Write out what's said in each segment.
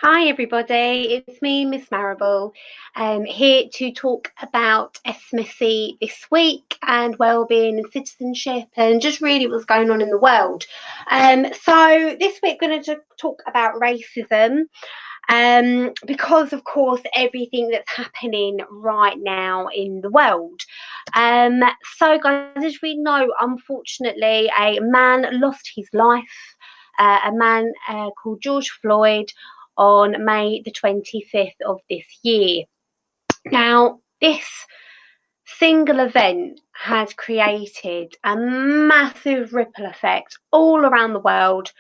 Hi everybody, it's me, Miss Marable, here to talk about SMSC this week and wellbeing and citizenship and just really what's going on in the world. So this week we're going to talk about racism because of course everything that's happening right now in the world. So guys, as we know, unfortunately a man lost his life, a man called George Floyd on May the 25th of this year. Now, this single event has created a massive ripple effect all around the world.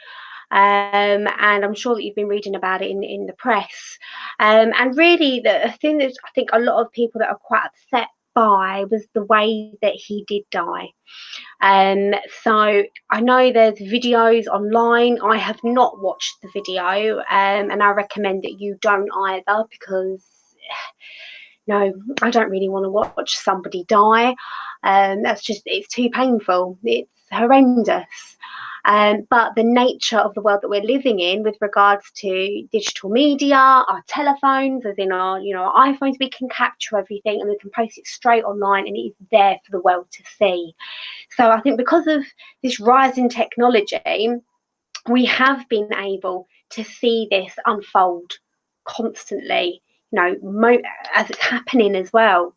And I'm sure that you've been reading about it in the press. And really, the thing that I think a lot of people that are quite upset by was the way that he did die. So I know there's videos online. I have not watched the video, and I recommend that you don't either because no, I don't really want to watch somebody die. It's too painful. It's horrendous. But the nature of the world that we're living in with regards to digital media, our telephones, as in our iPhones, we can capture everything and we can post it straight online and it is there for the world to see. So I think because of this rise in technology, we have been able to see this unfold constantly, as it's happening as well.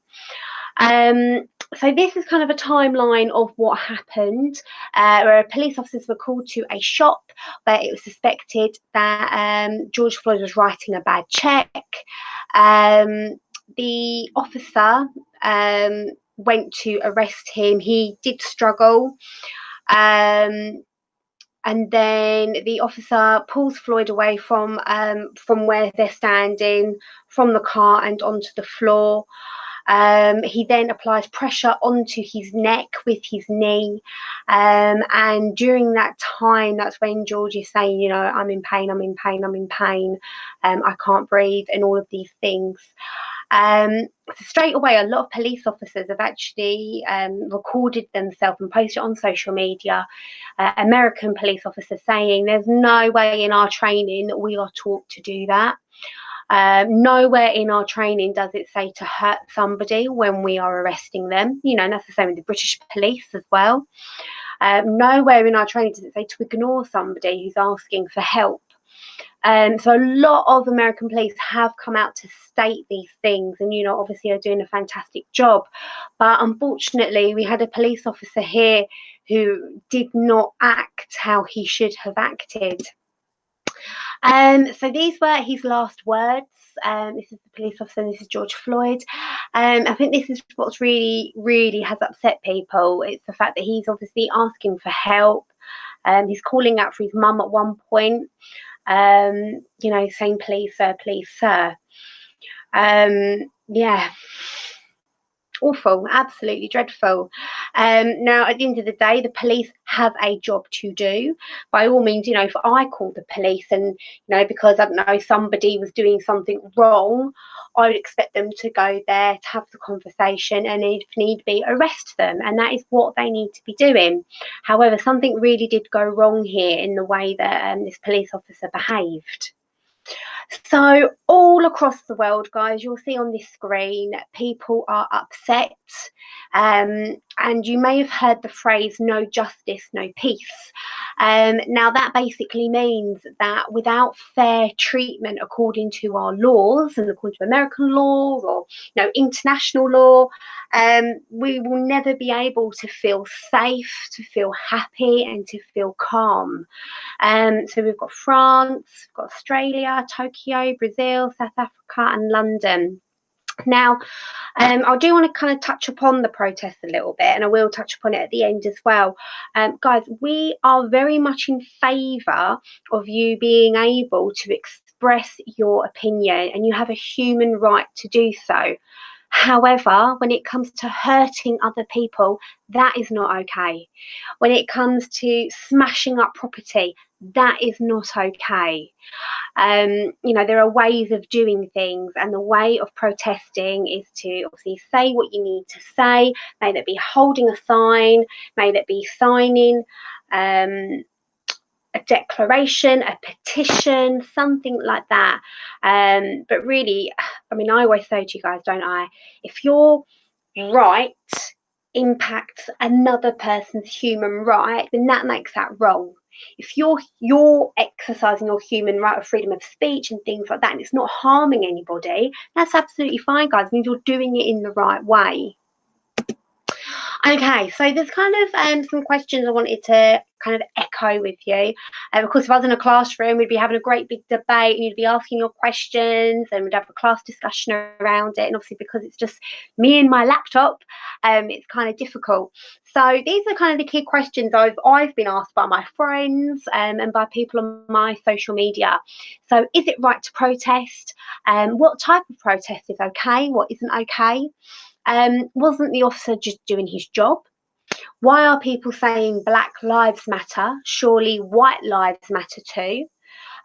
So this is kind of a timeline of what happened, where police officers were called to a shop where it was suspected that George Floyd was writing a bad check. The officer went to arrest him. He did struggle. And then the officer pulls Floyd away from where they're standing, from the car and onto the floor. He then applies pressure onto his neck with his knee. And during that time, that's when George is saying, I'm in pain, I'm in pain, I'm in pain, I can't breathe, and all of these things. So straight away, a lot of police officers have actually recorded themselves and posted it on social media. American police officers saying there's no way in our training that we are taught to do that. Nowhere in our training does it say to hurt somebody when we are arresting them. And that's the same with the British police as well. Nowhere in our training does it say to ignore somebody who's asking for help. So a lot of American police have come out to state these things and, obviously are doing a fantastic job. But unfortunately, we had a police officer here who did not act how he should have acted. So these were his last words. This is the police officer, and this is George Floyd. I think this is what's really, really has upset people. It's the fact that he's obviously asking for help. He's calling out for his mum at one point. Saying please sir. Yeah, awful, absolutely dreadful. Now, at the end of the day, the police have a job to do. By all means, if I call the police and, because I don't know, somebody was doing something wrong, I would expect them to go there to have the conversation and, if need be, arrest them. And that is what they need to be doing. However, something really did go wrong here in the way that this police officer behaved. So all across the world, guys, you'll see on this screen, people are upset. And you may have heard the phrase, no justice, no peace. Now, that basically means that without fair treatment according to our laws and according to American law or international law, we will never be able to feel safe, to feel happy and to feel calm. So we've got France, we've got Australia, Tokyo, Brazil, South Africa and London. Now, I do want to kind of touch upon the protests a little bit, and I will touch upon it at the end as well. Guys, we are very much in favour of you being able to express your opinion, and you have a human right to do so. However, when it comes to hurting other people, that is not okay. When it comes to smashing up property, that is not okay. There are ways of doing things, and the way of protesting is to obviously say what you need to say. May that be holding a sign, may that be signing a declaration, a petition, something like that. But really, I mean, I always say to you guys, don't I? If your right impacts another person's human right, then that makes that wrong. If you're exercising your human right of freedom of speech and things like that, and it's not harming anybody, that's absolutely fine, guys. It means you're doing it in the right way. Okay, so there's kind of some questions I wanted to kind of echo with you. Of course, if I was in a classroom, we'd be having a great big debate and you'd be asking your questions and we'd have a class discussion around it. And obviously, because it's just me and my laptop, it's kind of difficult. So these are kind of the key questions I've been asked by my friends and by people on my social media. So is it right to protest? What type of protest is okay? What isn't okay? Wasn't the officer just doing his job? Why are people saying Black Lives Matter? Surely white lives matter too.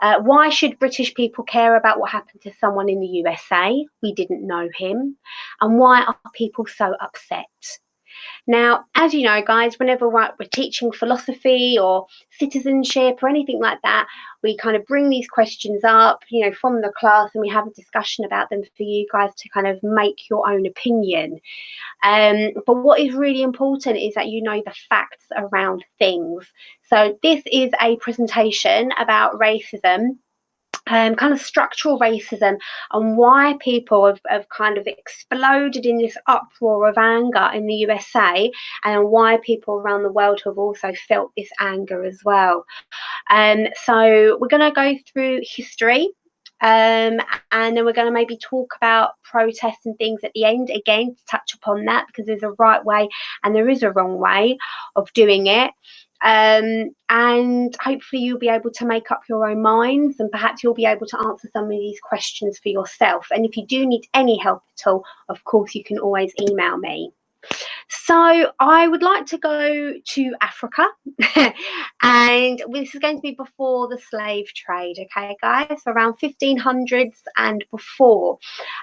Why should British people care about what happened to someone in the USA? We didn't know him. And why are people so upset? Now, as you know, guys, whenever we're teaching philosophy or citizenship or anything like that, we kind of bring these questions up, from the class, and we have a discussion about them for you guys to kind of make your own opinion. But what is really important is that you know the facts around things. So this is a presentation about racism. Kind of structural racism and why people have kind of exploded in this uproar of anger in the USA, and why people around the world have also felt this anger as well. So we're going to go through history, and then we're going to maybe talk about protests and things at the end, again to touch upon that, because there's a right way and there is a wrong way of doing it. And hopefully you'll be able to make up your own minds, and perhaps you'll be able to answer some of these questions for yourself. And if you do need any help at all, of course you can always email me. So I would like to go to Africa, and this is going to be before the slave trade, okay, guys, so around 1500s and before.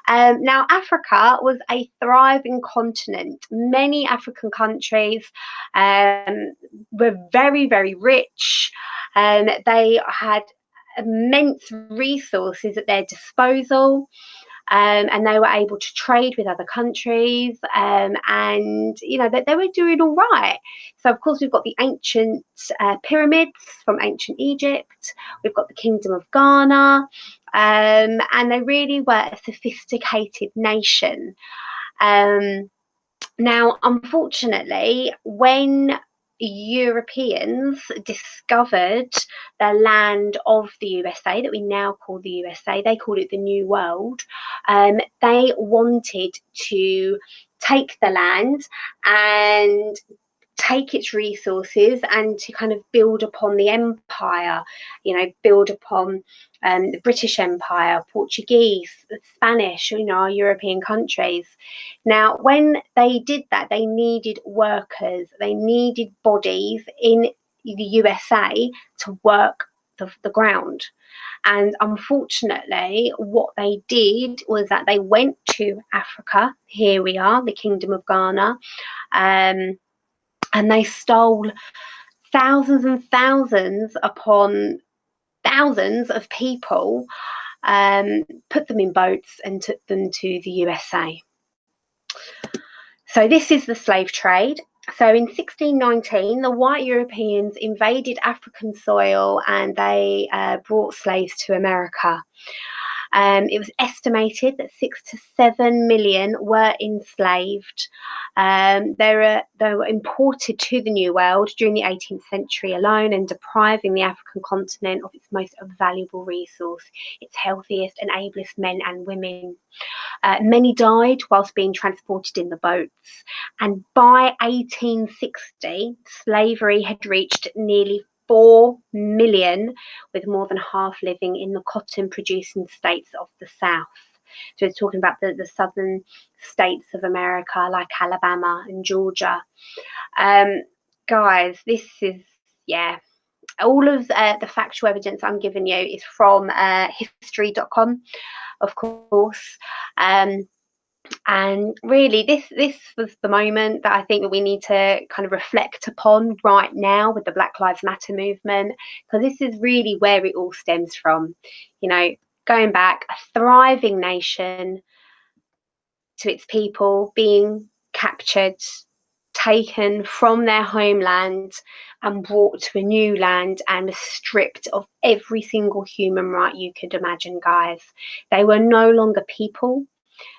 Now, Africa was a thriving continent. Many African countries were very, very rich. They had immense resources at their disposal. And they were able to trade with other countries, and that they were doing all right. So of course we've got the ancient pyramids from ancient Egypt. We've got the Kingdom of Ghana, and they really were a sophisticated nation. Now, unfortunately, when Europeans discovered the land of the USA that we now call the USA, they called it the New World. They wanted to take the land and take its resources and to kind of build upon the empire, build upon the British Empire, Portuguese, Spanish, our European countries. Now, when they did that, they needed workers, they needed bodies in the USA to work the ground. And unfortunately, what they did was that they went to Africa. Here we are, the Kingdom of Ghana. And they stole thousands and thousands upon thousands of people, put them in boats and took them to the USA. So this is the slave trade. So in 1619, the white Europeans invaded African soil and they brought slaves to America. It was estimated that 6 to 7 million were enslaved. They were imported to the New World during the 18th century alone, and depriving the African continent of its most valuable resource, its healthiest and ablest men and women. Many died whilst being transported in the boats, and by 1860, slavery had reached nearly 4 million, with more than half living in the cotton-producing states of the South. So it's talking about the southern states of America, like Alabama and Georgia. Guys, this is, all of the factual evidence I'm giving you is from history.com, of course. And really, this was the moment that I think that we need to kind of reflect upon right now with the Black Lives Matter movement, because this is really where it all stems from. You know, going back, a thriving nation to its people being captured, taken from their homeland and brought to a new land and stripped of every single human right you could imagine, guys. They were no longer people.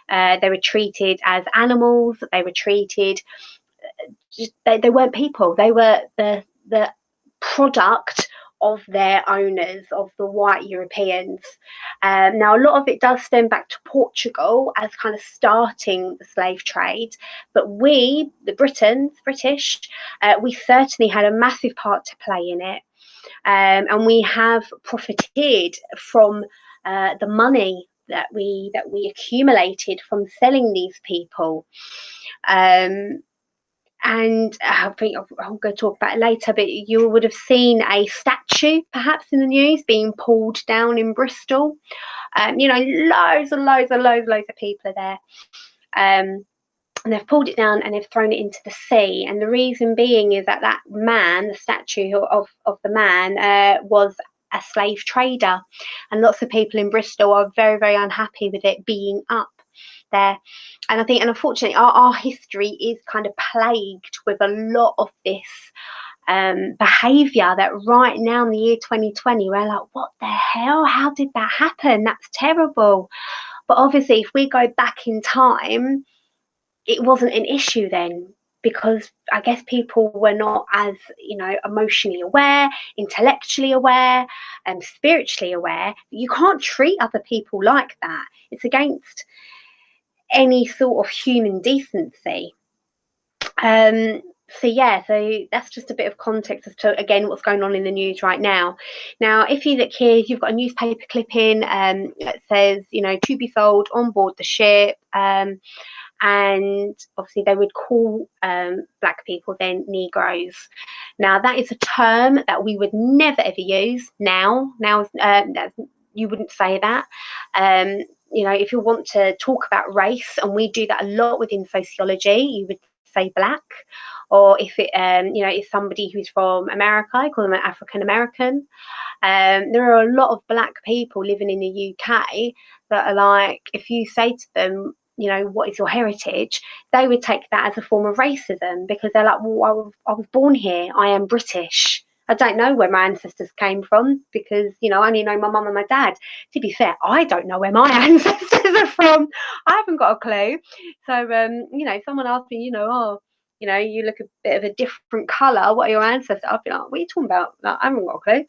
They were treated as animals. They were treated, they weren't people. They were the product of their owners, of the white Europeans. Now, a lot of it does stem back to Portugal as kind of starting the slave trade, but we, the British, we certainly had a massive part to play in it, and we have profited from the money that we accumulated from selling these people. And I think I'm going to talk about it later, but you would have seen a statue perhaps in the news being pulled down in Bristol. You know, loads and loads and loads of people are there. And they've pulled it down and they've thrown it into the sea. And the reason being is that that man, the statue of the man, was a slave trader. And lots of people in Bristol are very, very unhappy with it being up there. And I think, and unfortunately, our history is kind of plagued with a lot of this behaviour that right now in the year 2020, we're like, what the hell? How did that happen? That's terrible. But obviously, if we go back in time, it wasn't an issue then, because I guess people were not as, you know, emotionally aware, intellectually aware, and spiritually aware. You can't treat other people like that. It's against any sort of human decency. So yeah, so that's just a bit of context as to, again, what's going on in the news right now. Now, if you look here, you've got a newspaper clipping that says, you know, to be sold on board the ship. And obviously they would call black people then Negroes. Now, that is a term that we would never ever use now. You wouldn't say that. You know, if you want to talk about race, and we do that a lot within sociology, you would say black. Or if it, you know, is somebody who's from America, I call them an African American. There are a lot of black people living in the UK that are like, if you say to them, you know, what is your heritage, they would take that as a form of racism, because they're like, well, I was born here, I am British. I don't know where my ancestors came from, because, you know, I only know my mum and my dad. To be fair, I don't know where my ancestors are from. I haven't got a clue. So, you know, someone asked me, you know, oh, you know, you look a bit of a different colour, what are your ancestors? I'll be like, what are you talking about? Like, I haven't got a clue.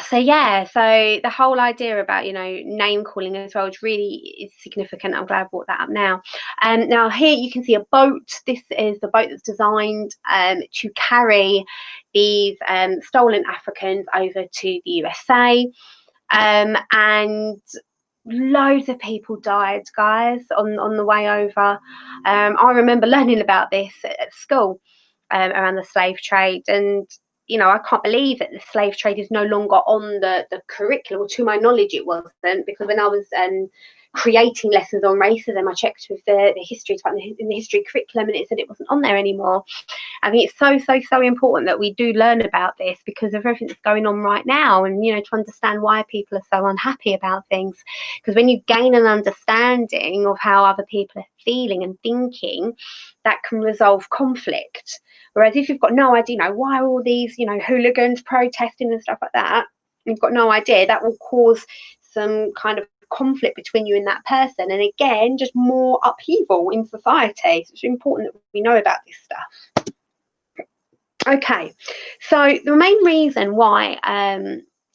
So yeah, so the whole idea about, you know, name calling as well is significant. I'm glad I brought that up now. Now here you can see a boat. This is the boat that's designed to carry these stolen Africans over to the USA, and loads of people died, guys, on the way over. I remember learning about this at school, around the slave trade. And you know, I can't believe that the slave trade is no longer on the curriculum. Well, to my knowledge, it wasn't, because when I was creating lessons on racism, I checked with the history department in the history curriculum, and it said it wasn't on there anymore. I think it's so important that we do learn about this, because of everything that's going on right now, and you know, to understand why people are so unhappy about things. Because when you gain an understanding of how other people are feeling and thinking, that can resolve conflict. Whereas if you've got no idea, you know, why are all these, you know, hooligans protesting and stuff like that, you've got no idea, that will cause some kind of conflict between you and that person, and again, just more upheaval in society. So it's important that we know about this stuff. Okay, so the main reason why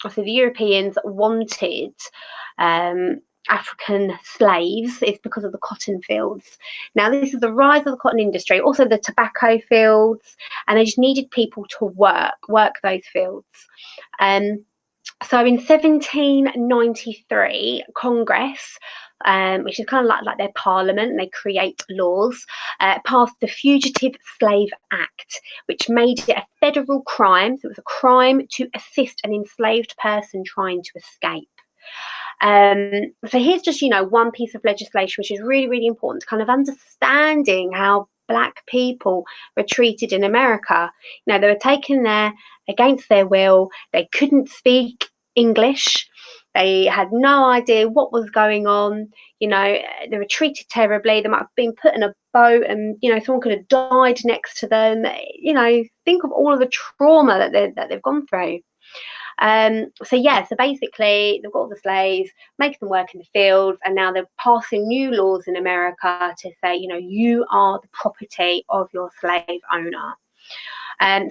obviously the Europeans wanted African slaves is because of the cotton fields. Now, this is the rise of the cotton industry, also the tobacco fields, and they just needed people to work those fields. So in 1793, Congress, which is kind of like their parliament, they create laws, passed the Fugitive Slave Act, which made it a federal crime. So it was a crime to assist an enslaved person trying to escape. So here's just, one piece of legislation which is really, really important to kind of understanding how Black people were treated in America. They were taken there against their will. They couldn't speak English. They had no idea what was going on. They were treated terribly. They might have been put in a boat and, someone could have died next to them. Think of all of the trauma that they've gone through. So basically they've got all the slaves, making them work in the fields, and now they're passing new laws in America to say, you are the property of your slave owner.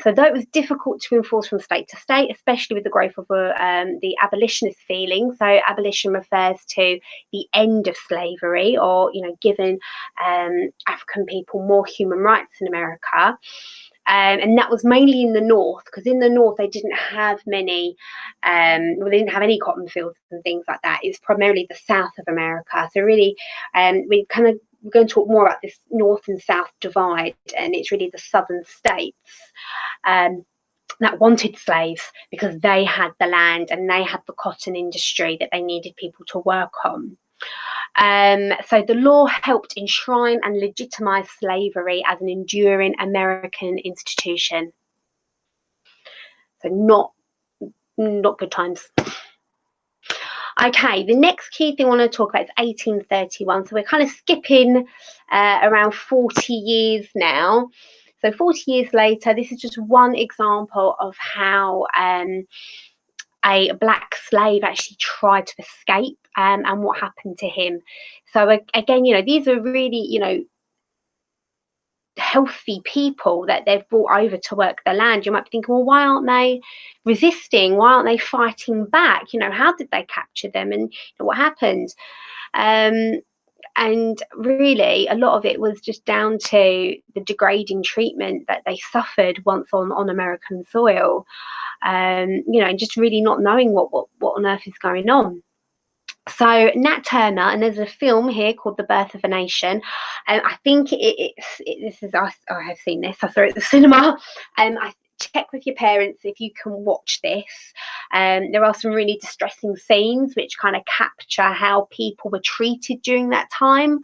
So though it was difficult to enforce from state to state, especially with the growth of the abolitionist feeling. So abolition refers to the end of slavery, or giving African people more human rights in America. And that was mainly in the north, because in the north they didn't have many, they didn't have any cotton fields and things like that. It was primarily the south of America. So really, we're going to talk more about this north and south divide, and it's really the southern states that wanted slaves because they had the land and they had the cotton industry that they needed people to work on. So the law helped enshrine and legitimize slavery as an enduring American institution. So not good times. Okay, the next key thing I want to talk about is 1831. So we're kind of skipping around 40 years now. So 40 years later, this is just one example of how a Black slave actually tried to escape, and what happened to him. So again, these are really, healthy people that they've brought over to work the land. You might be thinking, well, why aren't they resisting? Why aren't they fighting back? How did they capture them, and what happened? And really, a lot of it was just down to the degrading treatment that they suffered once on American soil. And just really not knowing what on earth is going on. So Nat Turner, and there's a film here called The Birth of a Nation, and I think this is I have seen this. I saw it at the cinema. I check with your parents if you can watch this. There are some really distressing scenes which kind of capture how people were treated during that time.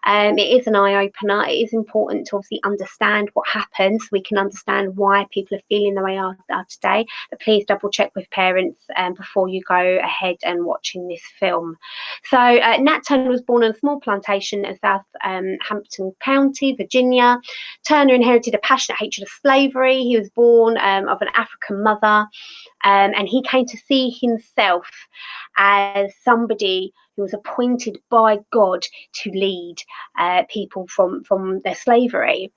It is an eye-opener. It is important to obviously understand what happened so we can understand why people are feeling the way they are today. But please double check with parents before you go ahead and watching this film. So Nat Turner was born on a small plantation in Southampton County, Virginia. Turner inherited a passionate hatred of slavery. He was born of an African mother, and he came to see himself as somebody who was appointed by God to lead people from their slavery.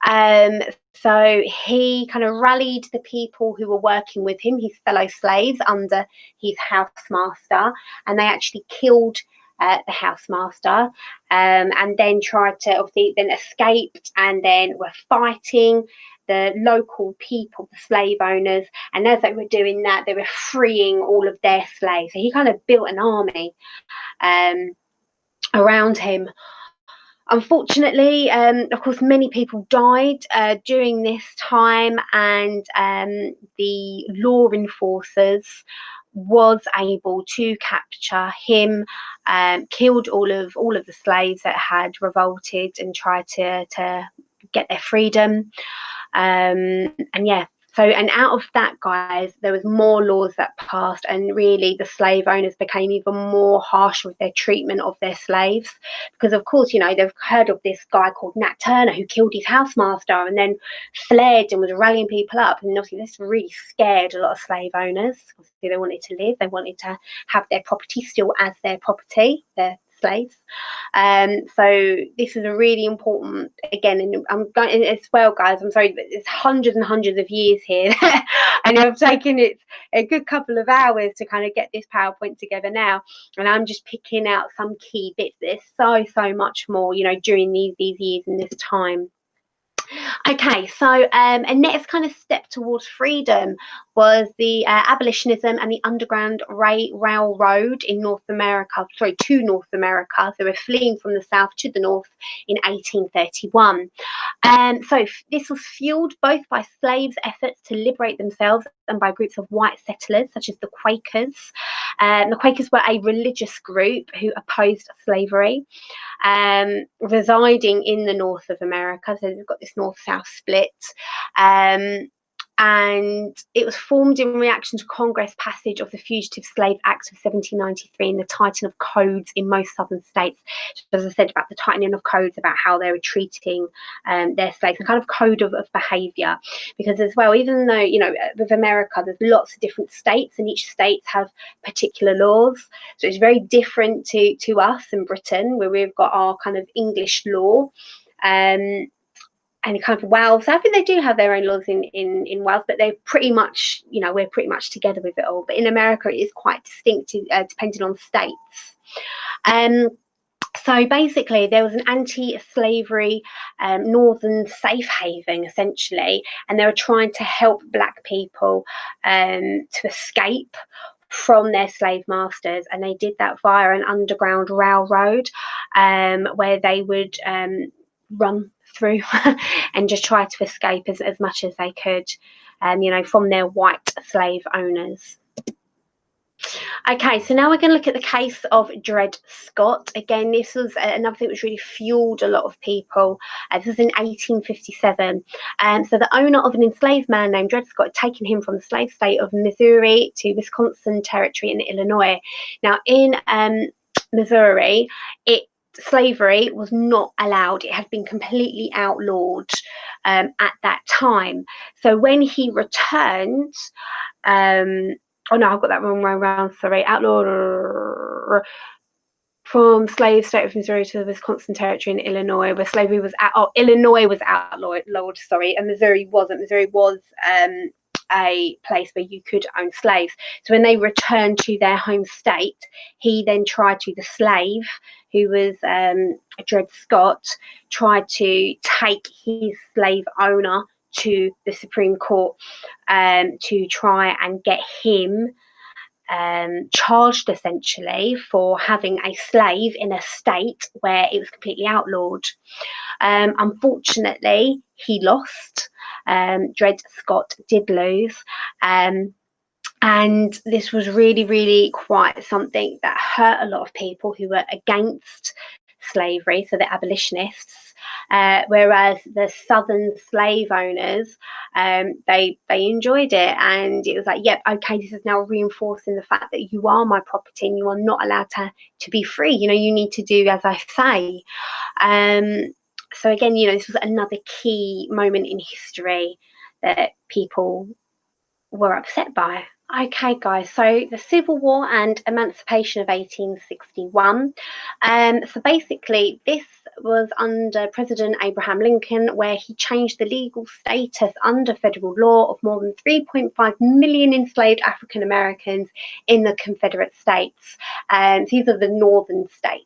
So he kind of rallied the people who were working with him, his fellow slaves, under his housemaster, and they actually killed the housemaster, and then tried to obviously then escaped, and then were fighting the local people, the slave owners, and as they were doing that, they were freeing all of their slaves. So he kind of built an army around him. Unfortunately, of course, many people died during this time, and the law enforcers was able to capture him, killed all of the slaves that had revolted and tried to get their freedom. And out of that, guys, there was more laws that passed, and really the slave owners became even more harsh with their treatment of their slaves, because of course, they've heard of this guy called Nat Turner who killed his housemaster and then fled and was rallying people up, and obviously this really scared a lot of slave owners. Obviously they wanted to live, they wanted to have their property still as their property, their slaves. So this is a really important, again, and I'm going as well, guys, I'm sorry, but it's hundreds and hundreds of years here and I've taken it a good couple of hours to kind of get this PowerPoint together now, and I'm just picking out some key bits. There's so much more, during these years and this time. Okay, so and next kind of step towards freedom was the abolitionism and the Underground Railroad in North America, to North America. They were fleeing from the South to the North in 1831. So this was fueled both by slaves' efforts to liberate themselves and by groups of white settlers, such as the Quakers. The Quakers were a religious group who opposed slavery, residing in the north of America. So they've got this north-south split. And it was formed in reaction to Congress passage of the Fugitive Slave Act of 1793 and the tightening of codes in most southern states. As I said, about the tightening of codes about how they were treating their slaves, a kind of code of behaviour. Because as well, even though, you know, with America, there's lots of different states and each state have particular laws. So it's very different to us in Britain, where we've got our kind of English law. And kind of Wales. So I think they do have their own laws in Wales, but they're pretty much, you know, we're pretty much together with it all. But in America, it is quite distinct depending on states. So basically, there was an anti-slavery northern safe haven, essentially, and they were trying to help Black people to escape from their slave masters, and they did that via an underground railroad where they would run through and just try to escape as much as they could, you know, from their white slave owners. Okay, so now we're going to look at the case of Dred Scott. Again, this was another thing which really fueled a lot of people. This was in 1857. So the owner of an enslaved man named Dred Scott had taken him from the slave state of Missouri to Wisconsin Territory in Illinois. Now, in Missouri, slavery was not allowed. It had been completely outlawed at that time. So when he returned, oh no, I've got that wrong way around. Sorry, outlawed from slave state of Missouri to the Wisconsin Territory in Illinois, where slavery was Illinois was outlawed. Sorry, and Missouri wasn't. Missouri was a place where you could own slaves. So when they returned to their home state, he then tried to, the slave, who was Dred Scott, tried to take his slave owner to the Supreme Court to try and get him charged, essentially, for having a slave in a state where it was completely outlawed. Unfortunately, he lost. Dred Scott did lose. And this was really, really quite something that hurt a lot of people who were against slavery, so the abolitionists, whereas the southern slave owners, they enjoyed it, and it was like, yep, okay, this is now reinforcing the fact that you are my property and you are not allowed to be free. You know, you need to do as I say. So again, you know, this was another key moment in history that people were upset by. Okay, guys, so the Civil War and Emancipation of 1861. So basically, this was under President Abraham Lincoln, where he changed the legal status under federal law of more than 3.5 million enslaved African Americans in the Confederate States. These are the northern states.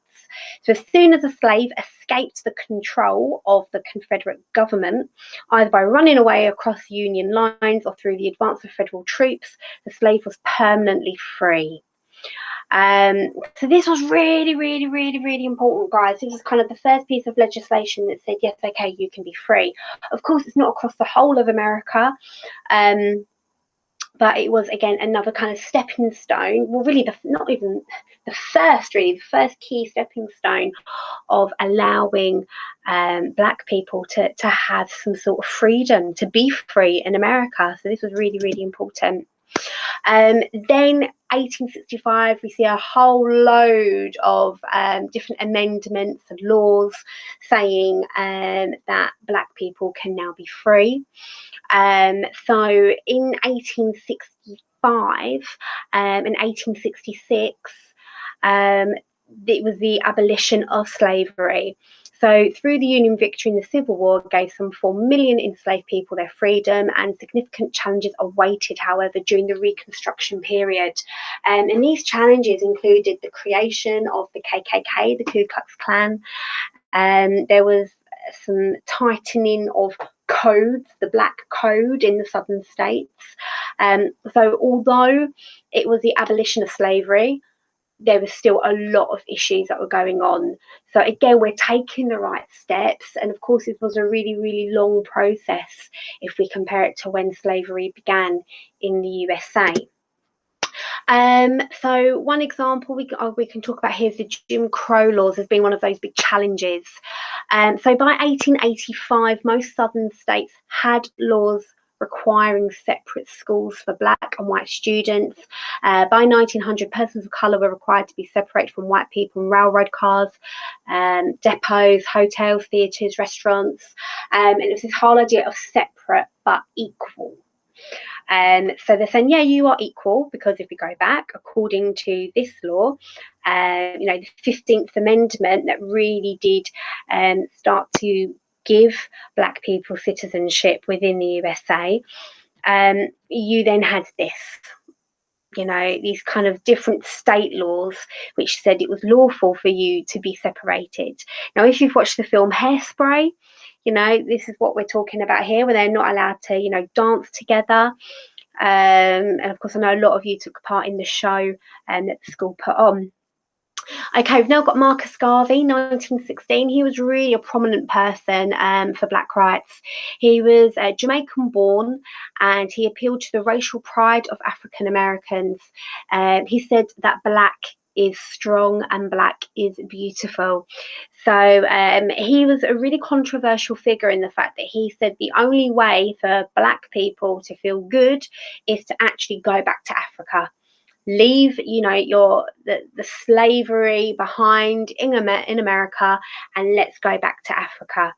So as soon as a slave escaped the control of the Confederate government, either by running away across Union lines or through the advance of federal troops, the slave was permanently free. So this was really, really, really, really important, guys. This was kind of the first piece of legislation that said, yes, okay, you can be free. Of course, it's not across the whole of America. But it was, again, another kind of stepping stone. Well, really, not even the first key stepping stone of allowing Black people to have some sort of freedom, to be free in America. So this was really, really important. Then 1865, we see a whole load of different amendments and laws saying that Black people can now be free. So in 1865 and 1866, it was the abolition of slavery. So through the Union victory in the Civil War gave some 4 million enslaved people their freedom, and significant challenges awaited, however, during the Reconstruction period. And these challenges included the creation of the KKK, the Ku Klux Klan. There was some tightening of codes, the Black Code in the southern states. So although it was the abolition of slavery, there was still a lot of issues that were going on. So again, we're taking the right steps. And of course, this was a really, really long process if we compare it to when slavery began in the USA. So one example we can talk about here is the Jim Crow laws as being one of those big challenges. So by 1885, most southern states had laws requiring separate schools for black and white students. By 1900, persons of colour were required to be separated from white people in railroad cars, depots, hotels, theatres, restaurants. And it was this whole idea of separate but equal. So they're saying, yeah, you are equal, because if we go back, according to this law, the 15th Amendment that really did start to give black people citizenship within the USA, you then had this, these kind of different state laws which said it was lawful for you to be separated. Now, if you've watched the film Hairspray, this is what we're talking about here, where they're not allowed to, dance together. And of course, I know a lot of you took part in the show that the school put on. Okay, we've now got Marcus Garvey, 1916. He was really a prominent person for black rights. He was Jamaican born, and he appealed to the racial pride of African Americans. He said that black is strong and black is beautiful. So he was a really controversial figure in the fact that he said the only way for black people to feel good is to actually go back to Africa. Leave, the slavery behind in America, and let's go back to Africa.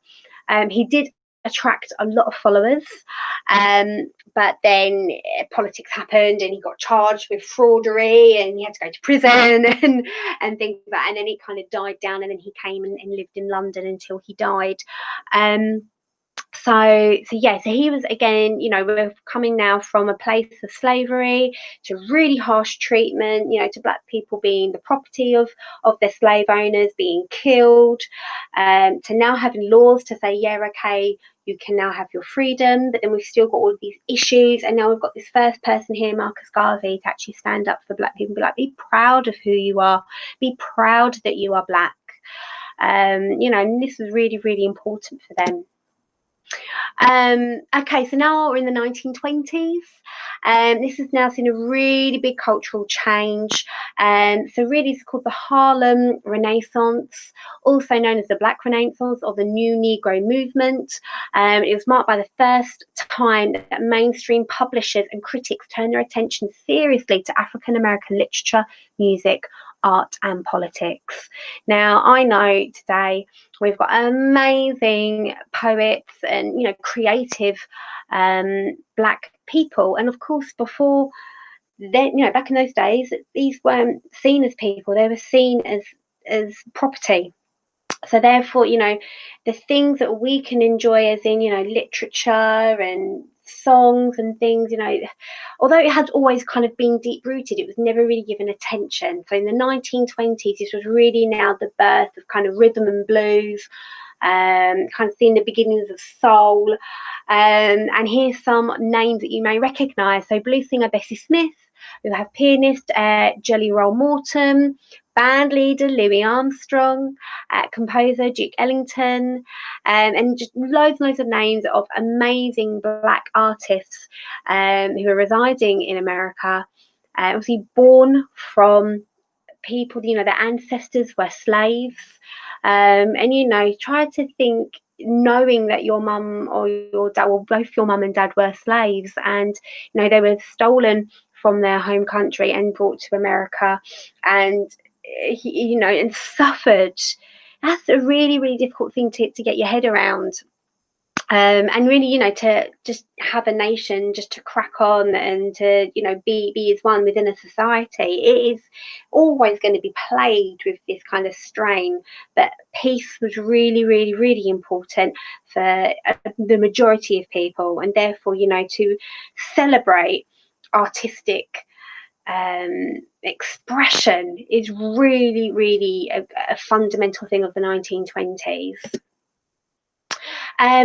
He did attract a lot of followers, but then politics happened, and he got charged with fraudery, and he had to go to prison and things like that. And then he kind of died down, and then he came and lived in London until he died. So he was, again, we're coming now from a place of slavery to really harsh treatment, to black people being the property of their slave owners, being killed, to now having laws to say, yeah, okay, you can now have your freedom, but then we've still got all of these issues. And now we've got this first person here, Marcus Garvey, to actually stand up for black people and be like, be proud of who you are, be proud that you are black. And this was really, really important for them. Okay, so now we're in the 1920s. This has now seen a really big cultural change. So really it's called the Harlem Renaissance, also known as the Black Renaissance or the New Negro Movement. It was marked by the first time that mainstream publishers and critics turned their attention seriously to African American literature, music, art and politics. Now, I know today we've got amazing poets and creative black people, and of course before then, back in those days, these weren't seen as people, they were seen as property. So therefore, the things that we can enjoy as in, literature and songs and things, although it had always kind of been deep rooted, it was never really given attention. So in the 1920s, this was really now the birth of kind of rhythm and blues, kind of seeing the beginnings of soul. And here's some names that you may recognise. So blues singer Bessie Smith, we have pianist Jelly Roll Morton, band leader Louis Armstrong, composer Duke Ellington, and just loads and loads of names of amazing black artists who are residing in America, obviously born from people, their ancestors were slaves. And try to think, knowing that your mum or your dad, well, both your mum and dad were slaves, and they were stolen from their home country and brought to America, and and suffered. That's a really, really difficult thing to get your head around. And really, to just have a nation, just to crack on and to, be as one within a society. It is always going to be plagued with this kind of strain. But peace was really, really, really important for the majority of people, and therefore, to celebrate artistic expression is really, really a fundamental thing of the 1920s.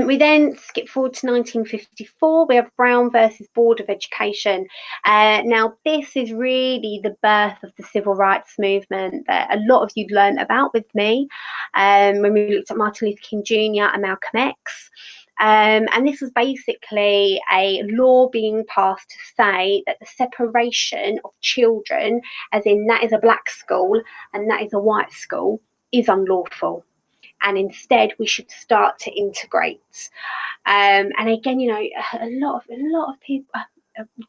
We then skip forward to 1954. We have Brown versus Board of Education. Now, this is really the birth of the civil rights movement that a lot of you learned about with me when we looked at Martin Luther King Jr. and Malcolm X. And this was basically a law being passed to say that the separation of children, as in that is a black school and that is a white school, is unlawful. And instead, we should start to integrate. And again, you know, a lot of people.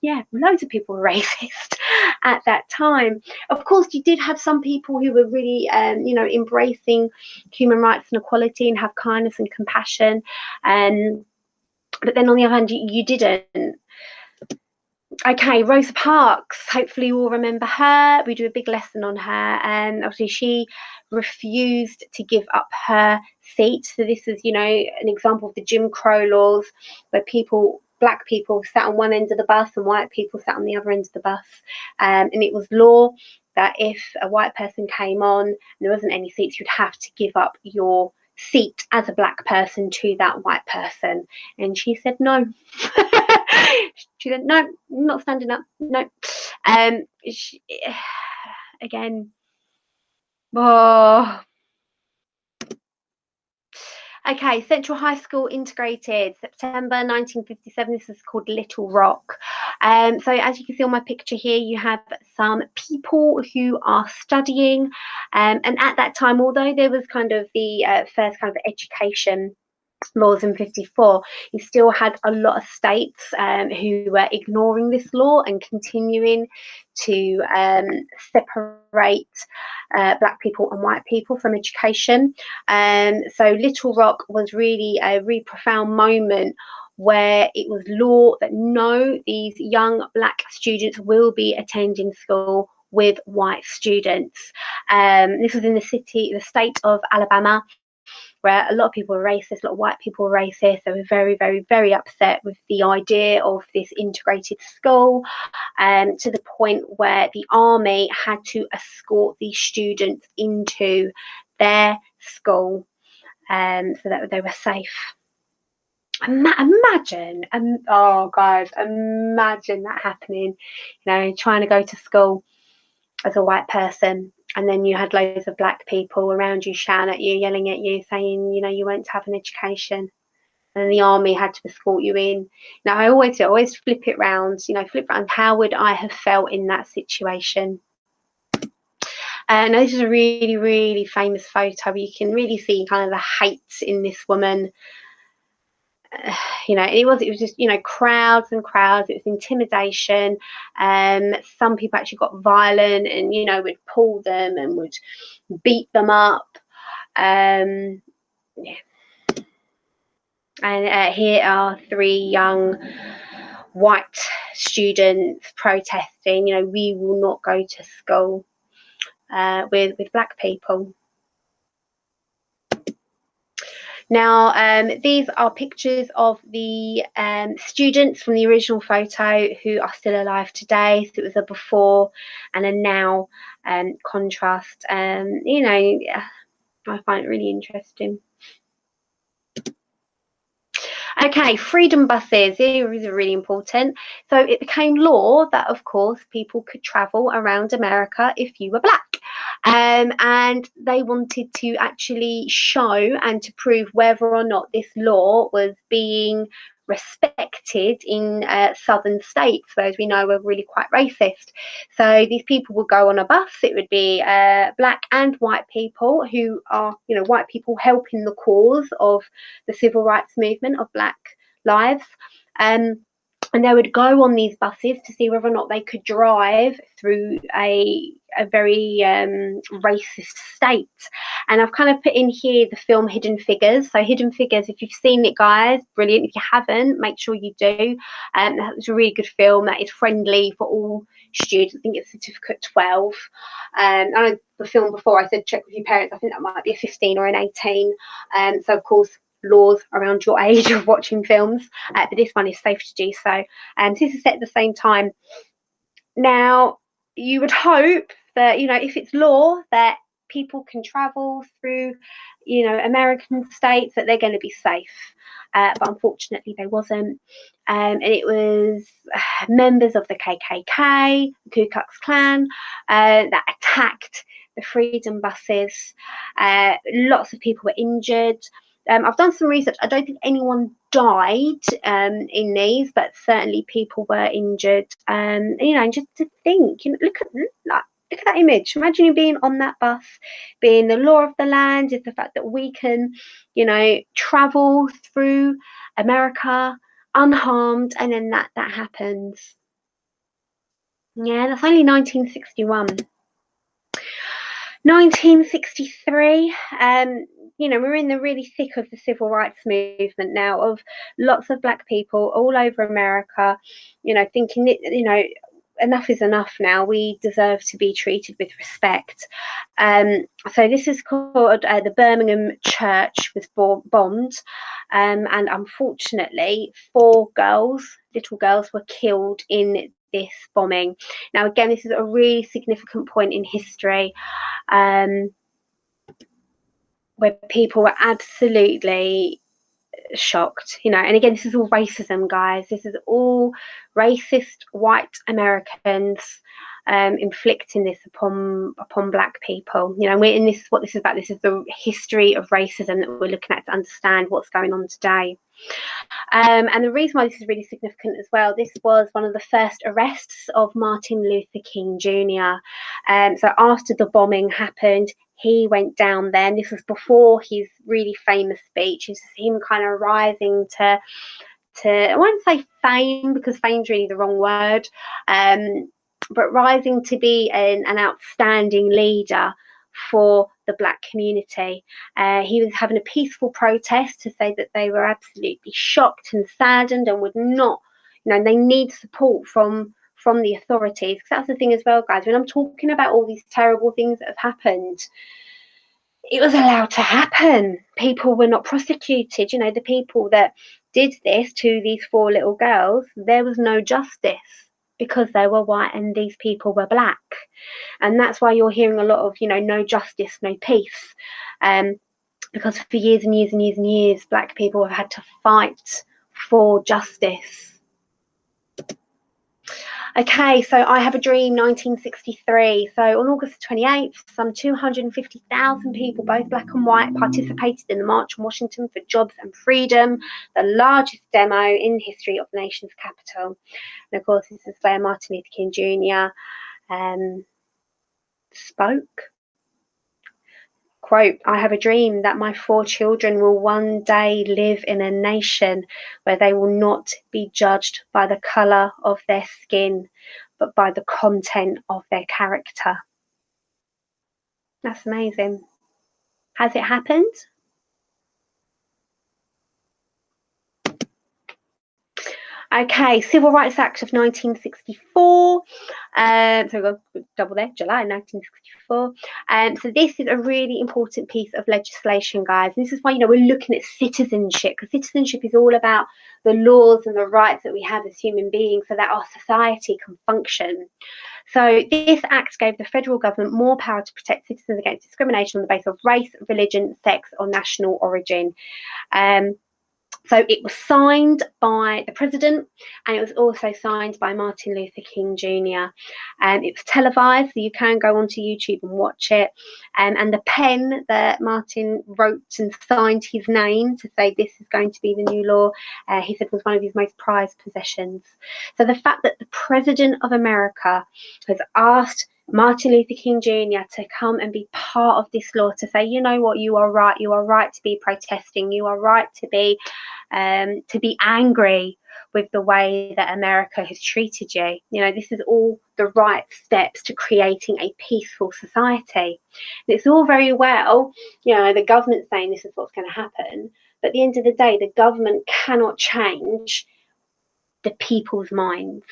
Yeah, loads of people were racist at that time. Of course, you did have some people who were really, you know, embracing human rights and equality and have kindness and compassion. But then on the other hand, you didn't. Okay, Rosa Parks. Hopefully, you all remember her. We do a big lesson on her, and obviously, she refused to give up her seat. So this is, you know, an example of the Jim Crow laws, where black people sat on one end of the bus and white people sat on the other end of the bus, and it was law that if a white person came on and there wasn't any seats, you'd have to give up your seat as a black person to that white person. And she said no. She said no, I'm not standing up. No. She, again, oh. Okay, Central High School integrated, September 1957. This is called Little Rock. So as you can see on my picture here, you have some people who are studying. And at that time, although there was kind of the first kind of education laws in 54, you still had a lot of states who were ignoring this law and continuing to separate black people and white people from education. So Little Rock was really a really profound moment where it was law that no, these young black students will be attending school with white students. This was in the state of Alabama, where a lot of people were racist, a lot of white people were racist. They were very, very, very upset with the idea of this integrated school, to the point where the army had to escort these students into their school so that they were safe. Imagine, oh guys, imagine that happening, you know, trying to go to school as a white person, and then you had loads of black people around you shouting at you, yelling at you, saying, you know, you won't have an education, and the army had to escort you in. Now, I always flip it round, you know, flip around. How would I have felt in that situation? Now, this is a really, really famous photo. You can really see kind of the hate in this woman. You know, it was just, you know, crowds and crowds. It was intimidation. Some people actually got violent and, you know, would pull them and would beat them up. Yeah. And here are 3 young white students protesting, you know, we will not go to school with black people. Now, these are pictures of the students from the original photo who are still alive today. So it was a before and a now contrast. You know, I find it really interesting. Okay, freedom buses. Here is really important. So it became law that, of course, people could travel around America if you were black. And they wanted to actually show and to prove whether or not this law was being respected in southern states, where, as we know, were really quite racist. So these people would go on a bus. It would be black and white people who are, you know, white people helping the cause of the civil rights movement of black lives. And they would go on these buses to see whether or not they could drive through a very racist state. And I've kind of put in here the film Hidden Figures. So Hidden Figures, if you've seen it, guys, brilliant. If you haven't, make sure you do. It's a really good film that is friendly for all students. I think it's certificate 12. I know the film before I said check with your parents. I think that might be a 15 or an 18. So of course, laws around your age of watching films, but this one is safe to do so. This is set at the same time. Now, you would hope that, you know, if it's law that people can travel through, American states, that they're going to be safe. But unfortunately, they wasn't. And it was members of the KKK, Ku Klux Klan, that attacked the Freedom buses. Lots of people were injured. I've done some research. I don't think anyone died in these, but certainly people were injured. And just to think, look at that image. Imagine you being on that bus, being the law of the land is the fact that we can, travel through America unharmed, and then that happens. Yeah, that's only 1961. 1963, we're in the really thick of the civil rights movement now, of lots of black people all over America, thinking that, enough is enough now. We deserve to be treated with respect. So this is called the Birmingham Church was bombed, and unfortunately 4 little girls were killed in this bombing. Now again, this is a really significant point in history, where people were absolutely shocked, and again, this is all racism, guys. This is all racist white Americans inflicting this upon black people. We're in this. What this is about. This is the history of racism that we're looking at to understand what's going on today. And the reason why this is really significant as well, this was one of the first arrests of Martin Luther King Jr. So after the bombing happened, he went down there, and this was before his really famous speech. This is him kind of rising to I won't say fame, because fame's really the wrong word, but rising to be an outstanding leader for the black community. He was having a peaceful protest to say that they were absolutely shocked and saddened and would not, they need support from the authorities. Because that's the thing as well, guys, when I'm talking about all these terrible things that have happened, it was allowed to happen. People were not prosecuted. The people that did this to these 4 little girls, there was no justice, because they were white and these people were black. And that's why you're hearing a lot of, no justice, no peace. Because for years and years and years and years, black people have had to fight for justice. Okay, so I Have a Dream, 1963. So on August 28th, some 250,000 people, both black and white, participated in the March on Washington for Jobs and Freedom, the largest demo in the history of the nation's capital. And of course, this is where Martin Luther King Jr. Spoke. Quote, "I have a dream that my 4 children will one day live in a nation where they will not be judged by the colour of their skin, but by the content of their character." That's amazing. Has it happened? Okay, Civil Rights Act of 1964. So we've got double there, July 1964. So this is a really important piece of legislation, guys. And this is why, we're looking at citizenship, because citizenship is all about the laws and the rights that we have as human beings so that our society can function. So this act gave the federal government more power to protect citizens against discrimination on the basis of race, religion, sex, or national origin. So it was signed by the president, and it was also signed by Martin Luther King Jr. It was televised, so you can go onto YouTube and watch it. And the pen that Martin wrote and signed his name to say this is going to be the new law, he said was one of his most prized possessions. So the fact that the President of America has asked Martin Luther King Jr. to come and be part of this law, to say, you know what, you are right to be protesting, you are right to be angry with the way that America has treated you. This is all the right steps to creating a peaceful society. And it's all very well, the government saying this is what's going to happen, but at the end of the day, the government cannot change the people's minds,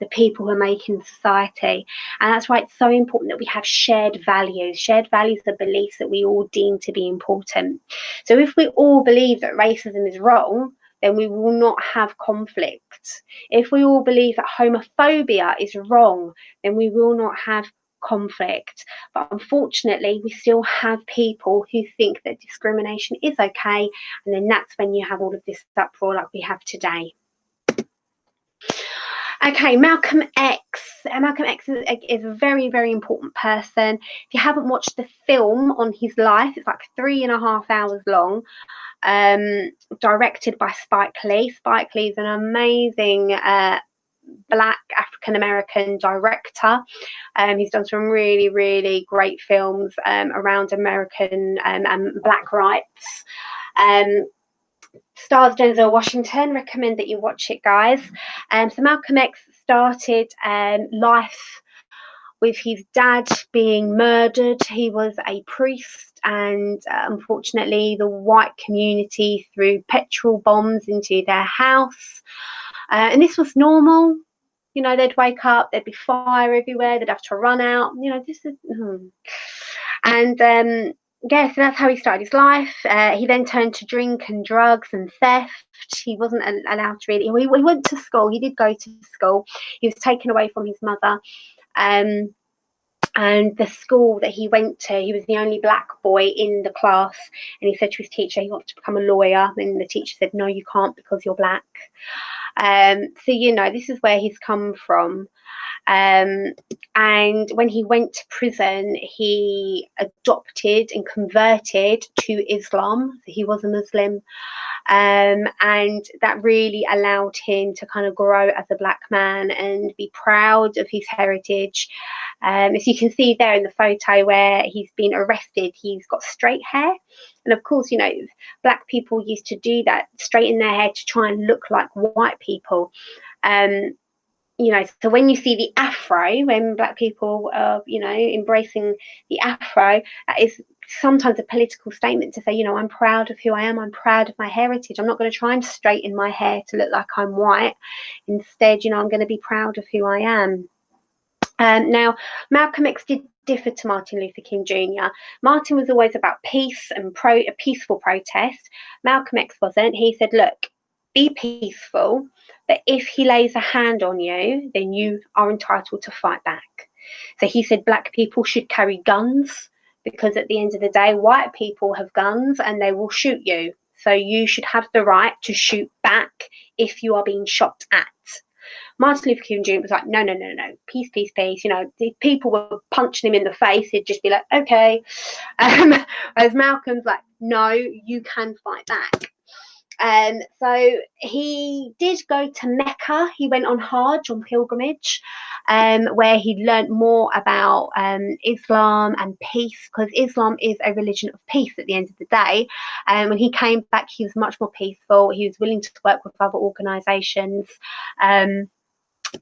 the people who are making society. And that's why it's so important that we have shared values. Shared values are beliefs that we all deem to be important. So if we all believe that racism is wrong, then we will not have conflict. If we all believe that homophobia is wrong, then we will not have conflict. But unfortunately, we still have people who think that discrimination is okay, and then that's when you have all of this uproar like we have today. Okay, Malcolm X. Malcolm X is a very, very important person. If you haven't watched the film on his life, it's like 3.5 hours long, directed by Spike Lee. Spike Lee is an amazing Black African-American director. He's done some really, really great films around American and Black rights. Stars Denzel Washington. Recommend that you watch it, guys. So Malcolm X started life with his dad being murdered. He was a priest, and unfortunately, the white community threw petrol bombs into their house. And this was normal. You know, they'd wake up, there'd be fire everywhere, they'd have to run out. You know, this is. And yeah, so that's how he started his life. He then turned to drink and drugs and theft. He wasn't allowed to really. He went to school. He did go to school. He was taken away from his mother. And the school that he went to, he was the only black boy in the class. And he said to his teacher he wants to become a lawyer. And the teacher said, no, you can't because you're black. So, you know, this is where he's come from. And when he went to prison, he adopted and converted to Islam. So he was a Muslim. And that really allowed him to kind of grow as a black man and be proud of his heritage. As you can see there in the photo where he's been arrested, he's got straight hair. And of course, you know, black people used to do that, straighten their hair to try and look like white people. You know, so when you see the afro, when black people are, you know, embracing the afro, that is sometimes a political statement to say, you know, I'm proud of who I am. I'm proud of my heritage. I'm not going to try and straighten my hair to look like I'm white. Instead, you know, I'm going to be proud of who I am. Now, Malcolm X did differ to Martin Luther King Jr. Martin was always about peace and a peaceful protest. Malcolm X wasn't. He said, look, be peaceful, but if he lays a hand on you, then you are entitled to fight back. So he said black people should carry guns because at the end of the day, white people have guns and they will shoot you. So you should have the right to shoot back if you are being shot at. Martin Luther King Jr. was like, no, peace, peace, peace. You know, if people were punching him in the face, he'd just be like, okay. Whereas Malcolm's like, no, you can fight back. So he did go to Mecca. He went on Hajj, on pilgrimage, where he learned more about Islam and peace, because Islam is a religion of peace at the end of the day. When he came back, he was much more peaceful. He was willing to work with other organisations.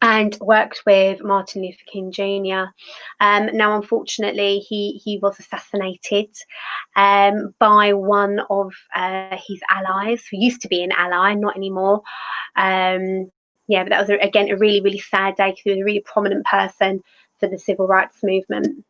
And worked with Martin Luther King Jr. Now, unfortunately, he was assassinated by one of his allies, who used to be an ally, not anymore. Yeah, but that was, again, a really, really sad day because he was a really prominent person for the civil rights movement.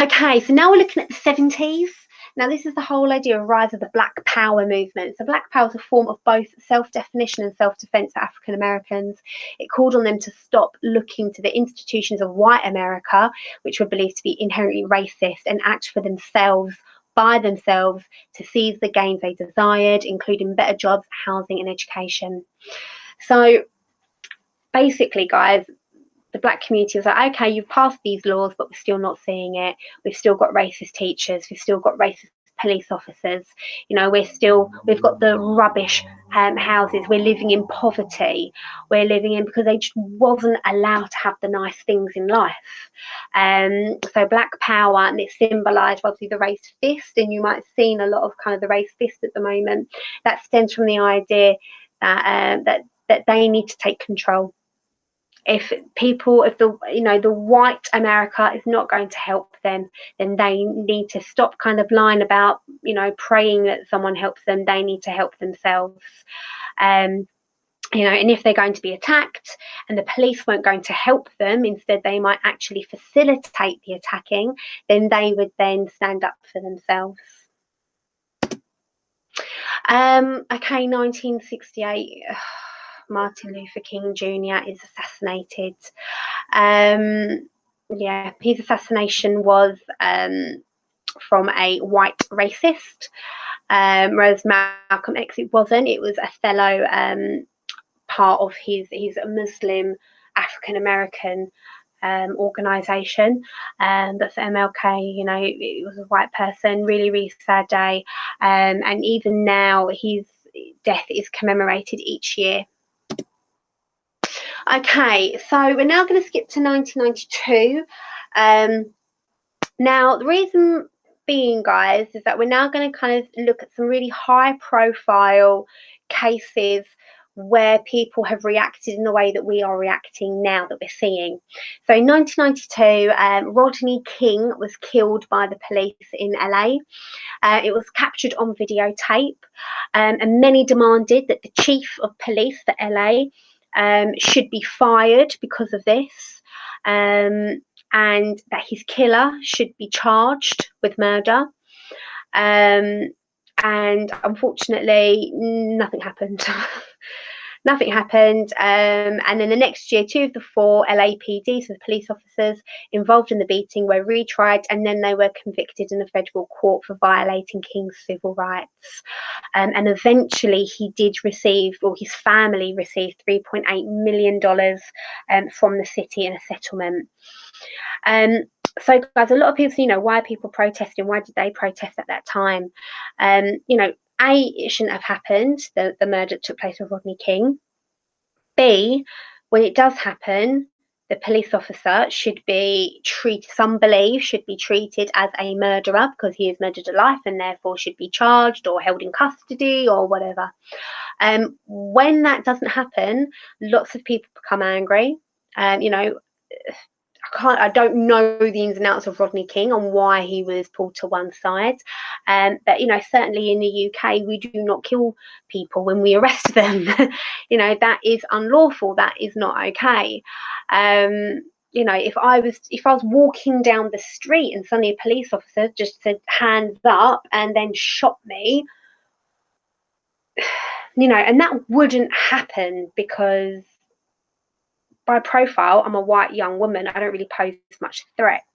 Okay, so now we're looking at the 70s. Now, this is the whole idea of rise of the Black Power movement. So Black Power is a form of both self-definition and self-defense for African Americans. It called on them to stop looking to the institutions of white America, which were believed to be inherently racist, and act for themselves, by themselves, to seize the gains they desired, including better jobs, housing, and education. So basically, guys, the black community was like, okay, you've passed these laws, but we're still not seeing it. We've still got racist teachers. We've still got racist police officers. You know, we've got the rubbish houses. We're living in poverty. We're living in, because they just wasn't allowed to have the nice things in life. So Black Power, and it symbolised obviously the raised fist, and you might have seen a lot of kind of the raised fist at the moment. That stems from the idea that that they need to take control. If the white America is not going to help them, then they need to stop kind of lying about, praying that someone helps them. They need to help themselves. And if they're going to be attacked and the police weren't going to help them, instead they might actually facilitate the attacking, then they would then stand up for themselves. Okay, 1968. Martin Luther King Jr. is assassinated. Yeah, his assassination was from a white racist, whereas Malcolm X, it wasn't. It was a fellow part of his Muslim African American organisation. That's MLK. You know, it was a white person. Really, really sad day. And even now, his death is commemorated each year. Okay, so we're now going to skip to 1992. Now, the reason being, guys, is that we're now going to kind of look at some really high profile cases where people have reacted in the way that we are reacting now, that we're seeing. So in 1992, Rodney King was killed by the police in LA. It was captured on videotape, and many demanded that the chief of police for LA should be fired because of this. And that his killer should be charged with murder. And unfortunately, nothing happened. Nothing happened. And then the next year, 2 of the 4 LAPD, so the police officers involved in the beating, were retried, and then they were convicted in a federal court for violating King's civil rights. And eventually he did receive, or his family received, $3.8 million from the city in a settlement. So, guys, a lot of people say, you know, why are people protesting? Why did they protest at that time? You know, A, it shouldn't have happened, the murder that took place with Rodney King. B, when it does happen, the police officer should be treated, some believe, should be treated as a murderer because he has murdered a life and therefore should be charged or held in custody or whatever. When that doesn't happen, lots of people become angry. You know, I don't know the ins and outs of Rodney King on why he was pulled to one side. But, you know, certainly in the UK, we do not kill people when we arrest them. You know, that is unlawful. That is not okay. You know, if I was walking down the street and suddenly a police officer just said hands up and then shot me, you know, and that wouldn't happen because by profile, I'm a white young woman. I don't really pose much threat.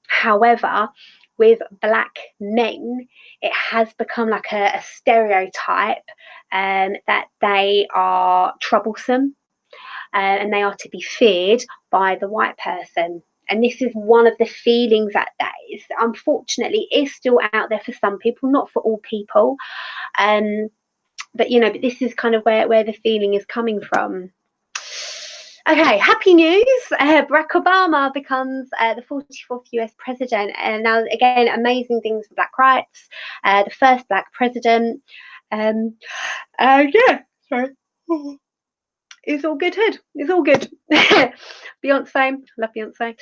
However, with black men, it has become like a stereotype that they are troublesome and they are to be feared by the white person. And this is one of the feelings that is, unfortunately, is still out there for some people, not for all people. But, you know, but this is kind of where the feeling is coming from. Okay, happy news. Barack Obama becomes the 44th US president. And now, again, amazing things for black rights. The first black president. Yeah, sorry. It's all good, Hood. It's all good. Beyonce, love Beyonce,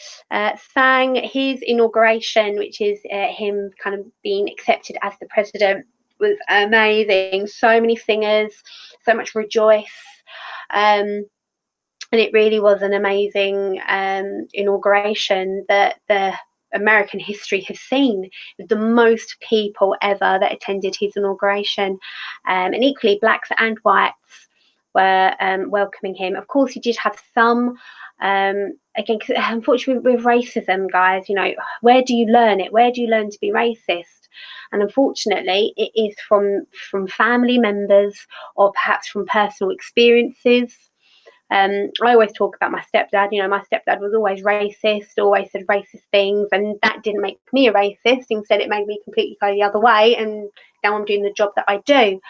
sang his inauguration, which is him kind of being accepted as the president, was amazing. So many singers, so much rejoice. And it really was an amazing inauguration that the American history has seen. The most people ever that attended his inauguration, and equally blacks and whites were welcoming him. Of course, he did have some, again, cause unfortunately with racism, guys, you know, where do you learn it? Where do you learn to be racist? And unfortunately, it is from family members or perhaps from personal experiences. I always talk about my stepdad. You know, my stepdad was always racist, always said racist things, and that didn't make me a racist. Instead, it made me completely go the other way, and now I'm doing the job that I do.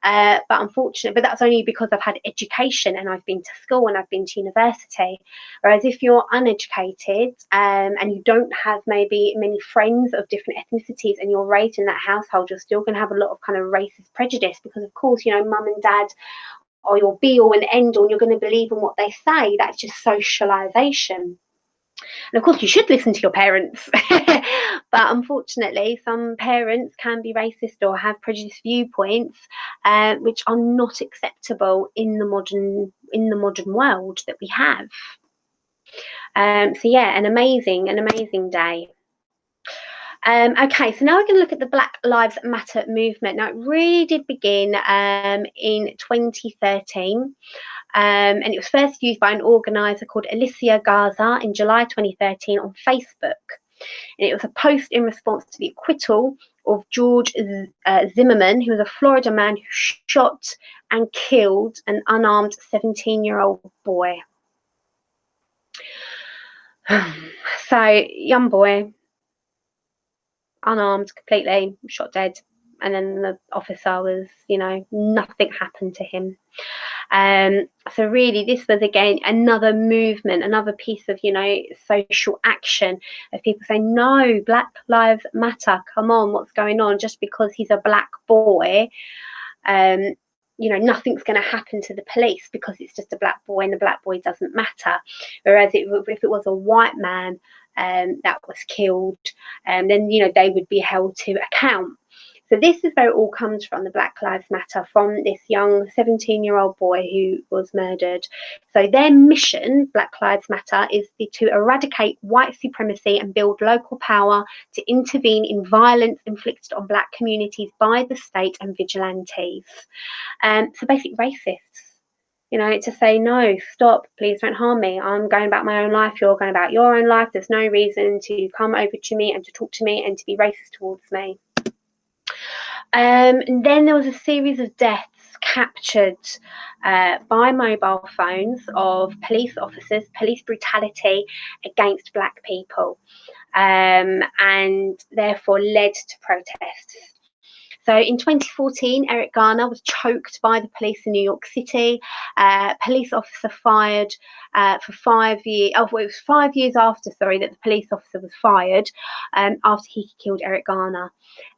But unfortunately, but that's only because I've had education and I've been to school and I've been to university. Whereas if you're uneducated and you don't have maybe many friends of different ethnicities and you're raised in that household, you're still going to have a lot of kind of racist prejudice because, of course, you know, mum and dad or your be all and end all, and you're going to believe in what they say. That's just socialization. And of course, you should listen to your parents. But unfortunately, some parents can be racist or have prejudiced viewpoints, which are not acceptable in the modern world that we have. So yeah, an amazing day. Okay, so now we're going to look at the Black Lives Matter movement. Now, it really did begin in 2013, and it was first used by an organiser called Alicia Garza in July 2013 on Facebook. And it was a post in response to the acquittal of George Zimmerman, who was a Florida man who shot and killed an unarmed 17-year-old boy. So, young boy, unarmed completely, shot dead. And then the officer was, nothing happened to him. So really, this was again another movement, another piece of, social action of people saying, no, Black Lives Matter. Come on, what's going on? Just because he's a black boy, nothing's going to happen to the police because it's just a black boy and the black boy doesn't matter. Whereas if it was a white man that was killed, then, they would be held to account. So this is where it all comes from, the Black Lives Matter, from this young 17-year-old boy who was murdered. So their mission, Black Lives Matter, is to eradicate white supremacy and build local power to intervene in violence inflicted on black communities by the state and vigilantes. So basically racists. To say, no, stop, please don't harm me. I'm going about my own life. You're going about your own life. There's no reason to come over to me and to talk to me and to be racist towards me. And then there was a series of deaths captured by mobile phones of police officers, police brutality against black people, and therefore led to protests. So in 2014, Eric Garner was choked by the police in New York City. Police officer fired for 5 years. Oh, it was 5 years after, that the police officer was fired after he killed Eric Garner.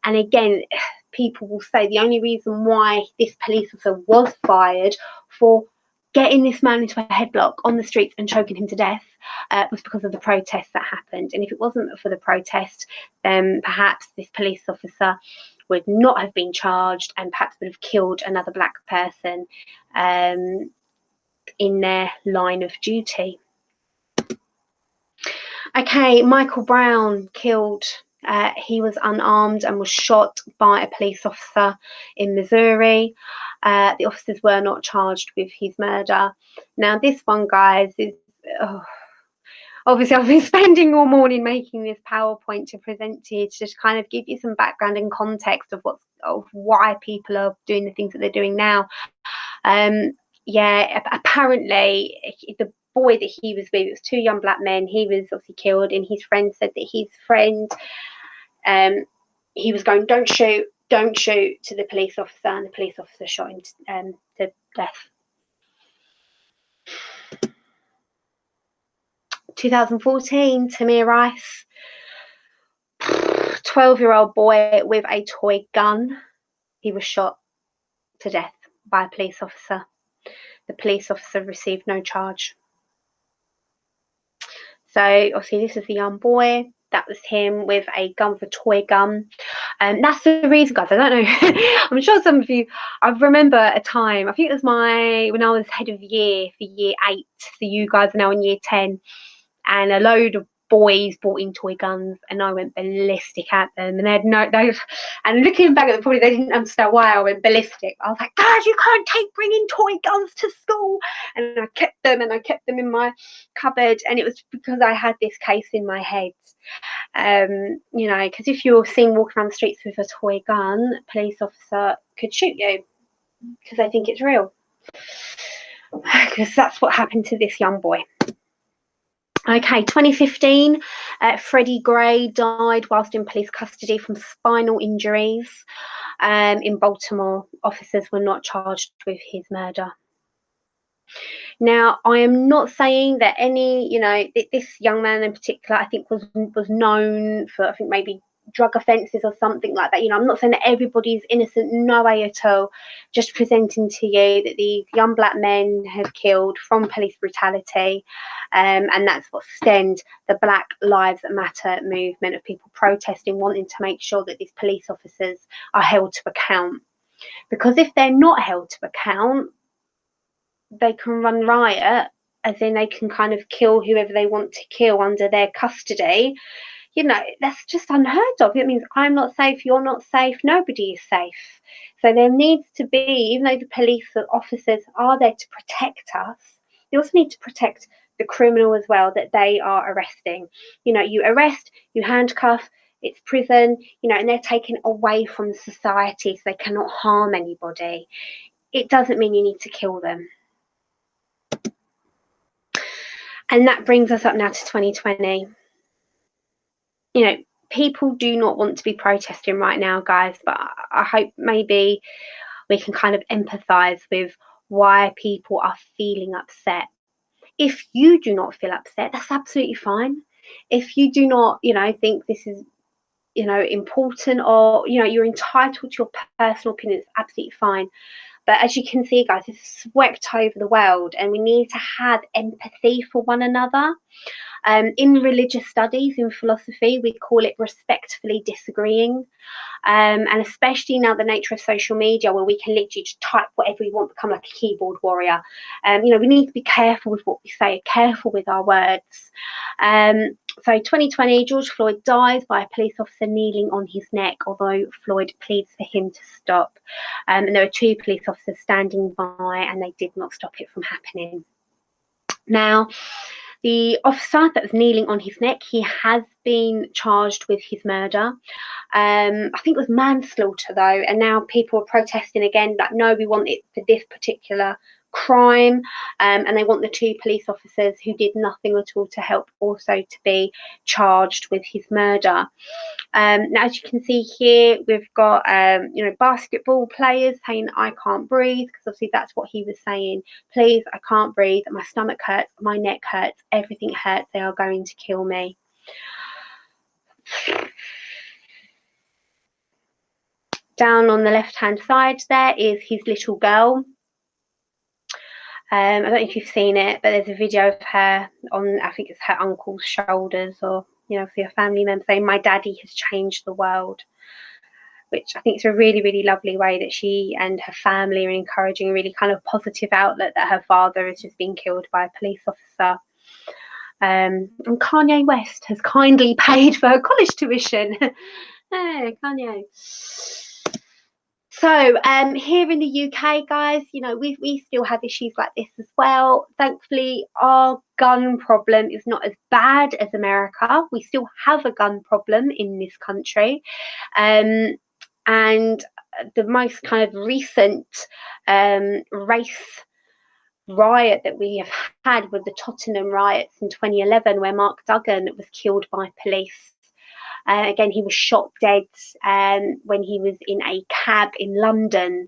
And again, people will say the only reason why this police officer was fired for getting this man into a headlock on the streets and choking him to death was because of the protest that happened. And if it wasn't for the protest, then perhaps this police officer would not have been charged and perhaps would have killed another black person in their line of duty. Okay, Michael Brown killed. He was unarmed and was shot by a police officer in Missouri. The officers were not charged with his murder. Now, this one, guys, is... obviously, I've been spending all morning making this PowerPoint to present to you to just kind of give you some background and context of why people are doing the things that they're doing now. Apparently, the boy that he was with, it was two young black men. He was obviously killed, and his friend said that his friend, he was going, don't shoot to the police officer, and the police officer shot him to death. 2014, Tamir Rice, 12-year-old boy with a toy gun. He was shot to death by a police officer. The police officer received no charge. So obviously this is the young boy. That was him with a gun, with a toy gun. That's the reason, guys. I don't know. I'm sure some of you, I remember a time, I think it was when I was head of year for year 8. So you guys are now in year 10. And a load of boys brought in toy guns, and I went ballistic at them. And they had and looking back at them, probably they didn't understand why I went ballistic. I was like, guys, you can't bringing toy guns to school. And I kept them in my cupboard. And it was because I had this case in my head. Because if you're seen walking around the streets with a toy gun, a police officer could shoot you because they think it's real. Because that's what happened to this young boy. Okay, 2015, Freddie Gray died whilst in police custody from spinal injuries in Baltimore. Officers were not charged with his murder. Now, I am not saying that this young man in particular, I think was known for, I think maybe drug offences or something like that. I'm not saying that everybody's innocent, no way at all. Just presenting to you that these young black men have killed from police brutality, and that's what stemmed the Black Lives Matter movement of people protesting, wanting to make sure that these police officers are held to account. Because if they're not held to account, they can run riot, as in they can kind of kill whoever they want to kill under their custody. you know, that's just unheard of. It means I'm not safe, you're not safe, nobody is safe. So there needs to be, even though the police officers are there to protect us, they also need to protect the criminal as well that they are arresting. You know, you arrest, you handcuff, it's prison, you know, and they're taken away from society so they cannot harm anybody. It doesn't mean you need to kill them. And that brings us up now to 2020. You know, people do not want to be protesting right now, guys, but I hope maybe we can kind of empathize with why people are feeling upset. If you do not feel upset, that's absolutely fine. If you do not, you know, think this is, you know, important, or, you know, you're entitled to your personal opinion, it's absolutely fine. But as you can see, guys, it's swept over the world, and we need to have empathy for one another. In religious studies, in philosophy, we call it respectfully disagreeing. And especially now the nature of social media, where we can literally just type whatever we want, become like a keyboard warrior. You know, we need to be careful with what we say, careful with our words. So 2020, George Floyd dies by a police officer kneeling on his neck, although Floyd pleads for him to stop. And there were 2 police officers standing by, and they did not stop it from happening. Now, the officer that was kneeling on his neck, he has been charged with his murder. I think it was manslaughter though, and now people are protesting again, like, no, we want it for this particular crime, and they want the 2 police officers who did nothing at all to help also to be charged with his murder. Now, as you can see here, we've got you know, basketball players saying I can't breathe, because obviously that's what he was saying. Please, I can't breathe, my stomach hurts, my neck hurts, everything hurts, they are going to kill me. Down on the left hand side there is his little girl. I don't know if you've seen it, but there's a video of her on, I think it's her uncle's shoulders, or, you know, for your family member, saying my daddy has changed the world, which I think is a really, really lovely way that she and her family are encouraging a really kind of positive outlet that her father has just been killed by a police officer. And Kanye West has kindly paid for her college tuition. Hey, Kanye. So here in the UK, guys, you know, we still have issues like this as well. Thankfully, our gun problem is not as bad as America. We still have a gun problem in this country. And the most kind of recent race riot that we have had with the Tottenham riots in 2011, where Mark Duggan was killed by police. Again, he was shot dead when he was in a cab in London.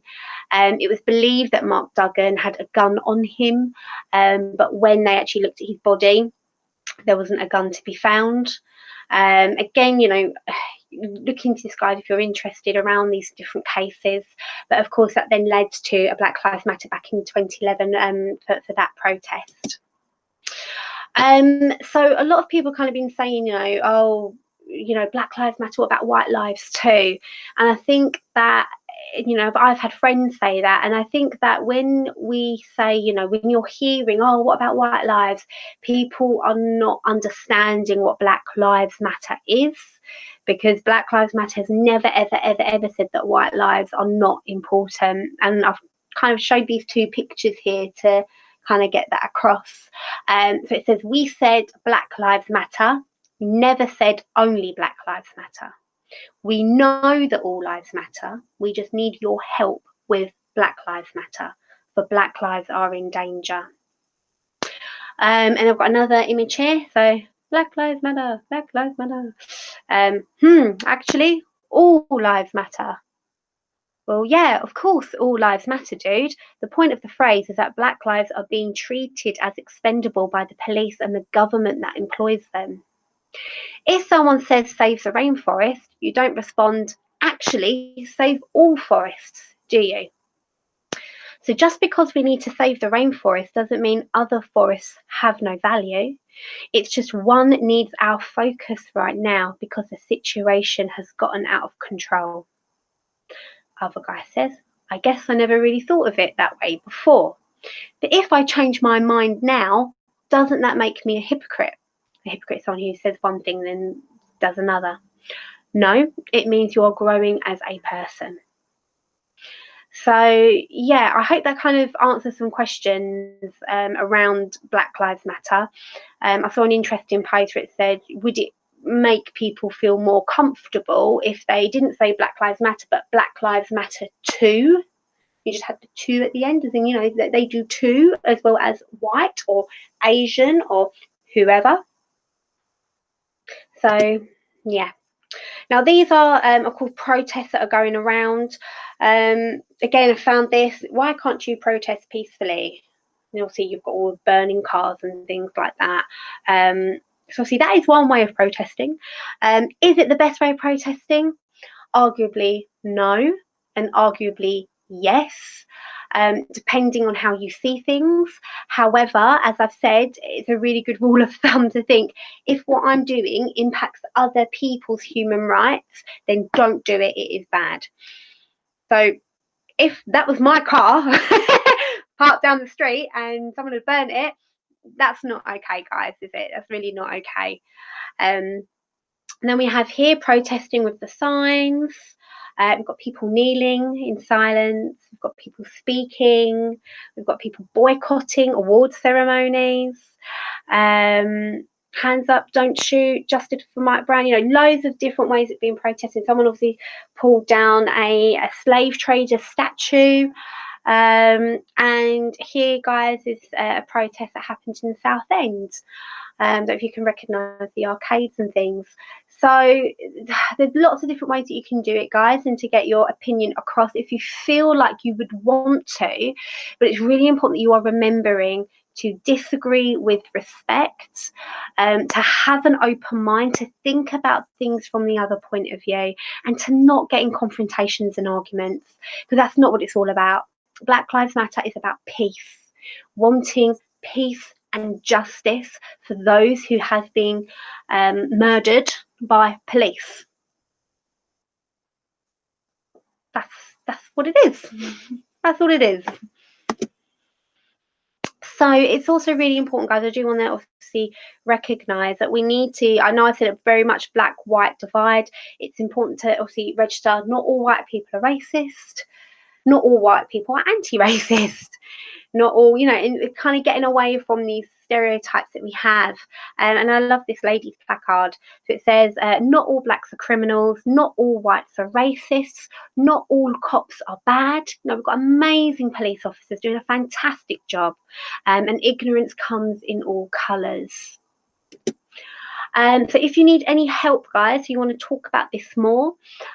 It was believed that Mark Duggan had a gun on him, but when they actually looked at his body, there wasn't a gun to be found. Again, you know, look into this, guide if you're interested around these different cases. But of course, that then led to a Black Lives Matter back in 2011 for that protest. So a lot of people kind of been saying, you know, oh, you know, Black Lives Matter, what about white lives too? And I think that, you know, I've had friends say that, and I think that when we say, you know, when you're hearing, oh, what about white lives, people are not understanding what Black Lives Matter is, because Black Lives Matter has never, ever, ever, ever said that white lives are not important. And I've kind of showed these 2 pictures here to kind of get that across. So it says, we said Black Lives Matter, never said only Black Lives Matter. We know that all lives matter. We just need your help with Black Lives Matter, for Black lives are in danger. And I've got another image here. So Black Lives Matter, Black Lives Matter. Actually, all lives matter. Well, yeah, of course, all lives matter, dude. The point of the phrase is that Black lives are being treated as expendable by the police and the government that employs them. If someone says save the rainforest, you don't respond, actually, save all forests, do you? So just because we need to save the rainforest doesn't mean other forests have no value. It's just one needs our focus right now because the situation has gotten out of control. Other guy says, I guess I never really thought of it that way before. But if I change my mind now, doesn't that make me a hypocrite? A hypocrite is someone who says one thing then does another. No, it means you're growing as a person. So yeah, I hope that kind of answers some questions around Black Lives Matter. I saw an interesting post where it said, would it make people feel more comfortable if they didn't say Black Lives Matter, but Black Lives Matter too? You just had the two at the end, as in, you know, that they do too, as well as white or Asian or whoever. So yeah. Now, these are, of course, protests that are going around. Again, I found this. Why can't you protest peacefully? And you'll see you've got all the burning cars and things like that. So, see, that is one way of protesting. Is it the best way of protesting? Arguably, no, and arguably, yes. Depending on how you see things. However, as I've said, it's a really good rule of thumb to think if what I'm doing impacts other people's human rights, then don't do it. It is bad. So if that was my car parked down the street and someone had burnt it, that's not okay, guys, is it? That's really not okay. And then we have here protesting with the signs. We've got people kneeling in silence. We've got people speaking. We've got people boycotting award ceremonies. Hands up, don't shoot, justice for Mike Brown. You know, loads of different ways of being protesting. Someone obviously pulled down a slave trader statue. And here, guys, is a protest that happened in the South End. That if you can recognise the arcades and things. So there's lots of different ways that you can do it, guys, and to get your opinion across if you feel like you would want to. But it's really important that you are remembering to disagree with respect, to have an open mind, to think about things from the other point of view, and to not get in confrontations and arguments, because that's not what it's all about. Black Lives Matter is about peace, wanting peace and justice for those who have been murdered by police. That's what it is. That's what it is. So it's also really important, guys. I do want to obviously recognise that we need to. I know I said it very much black-white divide. It's important to obviously register. Not all white people are racist. Not all white people are anti-racist. Not all, you know, and kind of getting away from these stereotypes that we have. And I love this lady's placard. So it says, not all blacks are criminals, not all whites are racists, not all cops are bad. No, we've got amazing police officers doing a fantastic job. And ignorance comes in all colours. So if you need any help, guys, you want to talk about this more,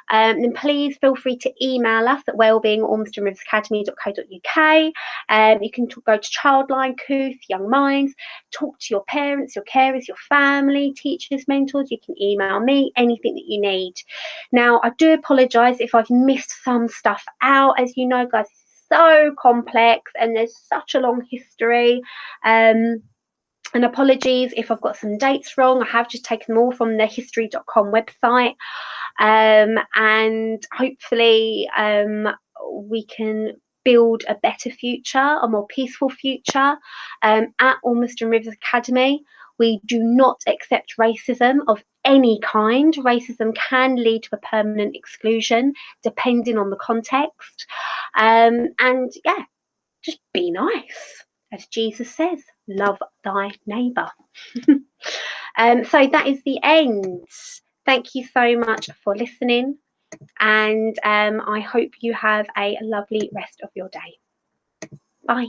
then please feel free to email us at wellbeing@ormstonriversacademy.co.uk. You can go to Childline, Couth, Young Minds, talk to your parents, your carers, your family, teachers, mentors. You can email me, anything that you need. Now, I do apologise if I've missed some stuff out. As you know, guys, it's so complex and there's such a long history. And apologies if I've got some dates wrong. I have just taken them all from the history.com website. And hopefully we can build a better future, a more peaceful future. At Ormiston Rivers Academy, we do not accept racism of any kind. Racism can lead to a permanent exclusion, depending on the context. And yeah, just be nice. As Jesus says, love thy neighbour. So that is the end. Thank you so much for listening, and I hope you have a lovely rest of your day. Bye.